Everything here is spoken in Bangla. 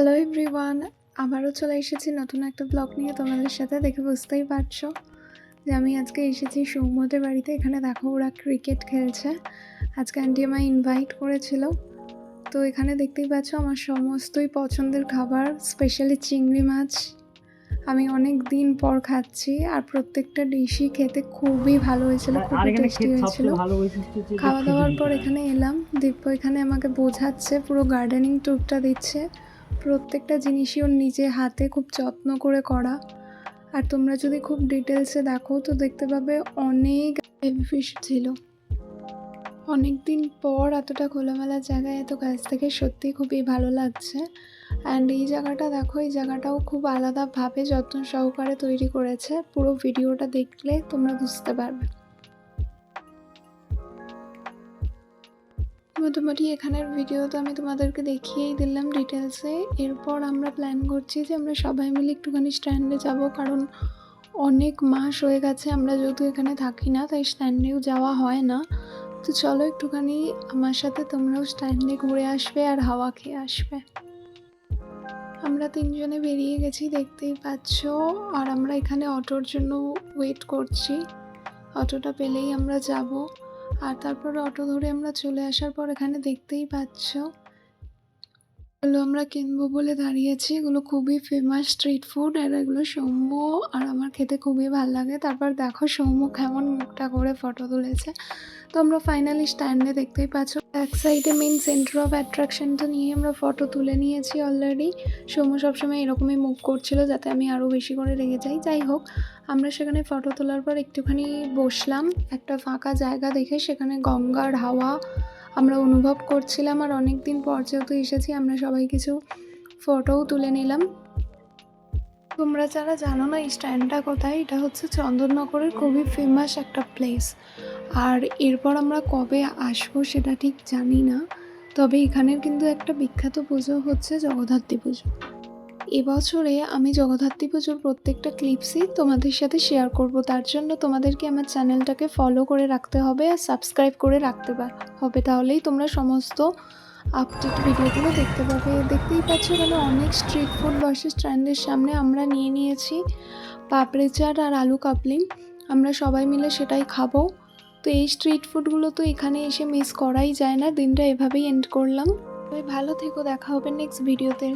হ্যালো এভরিওয়ান, আবারও চলে এসেছি নতুন একটা ব্লগ নিয়ে তোমাদের সাথে। দেখে বুঝতেই পারছো যে আমি আজকে এসেছি সৌম্যদের বাড়িতে। এখানে দেখো ওরা ক্রিকেট খেলছে। আজকে আন্টি আমায় ইনভাইট করেছিল। তো এখানে দেখতেই পাচ্ছ আমার সমস্তই পছন্দের খাবার, স্পেশালি চিংড়ি মাছ আমি অনেক দিন পর খাচ্ছি। আর প্রত্যেকটা ডিশই খেতে খুবই ভালো হয়েছিল, খুবই টেস্টি হয়েছিল। খাওয়া দাওয়ার পর এখানে এলাম, দিব্য এখানে আমাকে বোঝাচ্ছে, পুরো গার্ডেনিং ট্যুরটা দিচ্ছে। প্রত্যেকটা জিনিসই ওর নিজে হাতে খুব যত্ন করে করা। আর তোমরা যদি খুব ডিটেলসে দেখো তো দেখতে পাবে অনেক ফিশ ছিল। অনেক দিন পর এতটা খোলামেলা জায়গায় এত কাছ থেকে সত্যি খুবই ভালো লাগছে। অ্যান্ড এই জায়গাটা দেখো, এই জায়গাটাও খুব আলাদাভাবে যত্ন সহকারে তৈরি করেছে। পুরো ভিডিওটা দেখলে তোমরা বুঝতে পারবে। মোটামুটি এখানের ভিডিও তো আমি তোমাদেরকে দেখিয়েই দিলাম ডিটেলসে। এরপর আমরা প্ল্যান করছি যে আমরা সবাই মিলে একটুখানি স্ট্যান্ডে যাব, কারণ অনেক মাস হয়ে গেছে আমরা যেহেতু এখানে থাকি না, তাই স্ট্যান্ডেও যাওয়া হয় না। তো চলো একটুখানি আমার সাথে তোমরাও স্ট্যান্ডে ঘুরে আসবে আর হাওয়া খেয়ে আসবে। আমরা তিনজনে বেরিয়ে গেছি, দেখতেই পাচ্ছ। আর আমরা এখানে অটোর জন্য ওয়েট করছি, অটোটা পেলেই আমরা যাব। আর তারপর অটো ধরে আমরা চলে আসার পর এখানে দেখতেই পাচ্ছ এগুলো আমরা কিনবো বলে দাঁড়িয়েছি। এগুলো খুবই ফেমাস স্ট্রিট ফুড, আর এগুলো সৌম্য আর আমার খেতে খুবই ভালো লাগে। তারপর দেখো সৌম্য কেমন মুখটা করে ফটো তুলেছে। তো আমরা ফাইনালি স্ট্যান্ডে দেখতেই পাচ্ছ এক সাইডে মেন সেন্টার অফ অ্যাট্রাকশনটা নিয়ে আমরা ফটো তুলে নিয়েছি অলরেডি। সৌম্য সবসময় এরকমই মুভ করছিল যাতে আমি আরও বেশি করে রেগে যাই। যাই হোক, আমরা সেখানে ফটো তোলার পর একটুখানি বসলাম একটা ফাঁকা জায়গা দেখে। সেখানে গঙ্গার হাওয়া আমরা অনুভব করছিলাম। আর অনেক দিন পর যেহেতু এসেছি আমরা সবাই কিছু ফটোও তুলে নিলাম। তোমরা যারা জানো না এই স্ট্যান্ডটা কোথায়, এটা হচ্ছে চন্দননগরের খুবই ফেমাস একটা প্লেস। আর এরপর আমরা কবে আসবো সেটা ঠিক জানি না, তবে এখানের কিন্তু একটা বিখ্যাত পুজো হচ্ছে জগদ্ধাত্রী পুজো। এবছরে আমি জগদ্ধাত্রী পুজোর প্রত্যেকটা ক্লিপসই তোমাদের সাথে শেয়ার করব। তার জন্য তোমাদেরকে আমার চ্যানেলটাকে ফলো করে রাখতে হবে আর সাবস্ক্রাইব করে রাখতে হবে, তাহলেই তোমরা সমস্ত আপডেট ভিডিওগুলো দেখতে পাবে। দেখতেই পাচ্ছ এখানে অনেক স্ট্রিট ফুড বসে স্ট্যান্ডের সামনে। আমরা নিয়ে নিয়েছি পাপড়ি চাট আর আলু কাপলিং, আমরা সবাই মিলে সেটাই খাবো। তো এই স্ট্রিট ফুডগুলো তো এখানে এসে মিস করাই যায় না। দিনটা এভাবেই এন্ড করলাম। ভালো থেকো, দেখা হবে নেক্সট ভিডিওতে।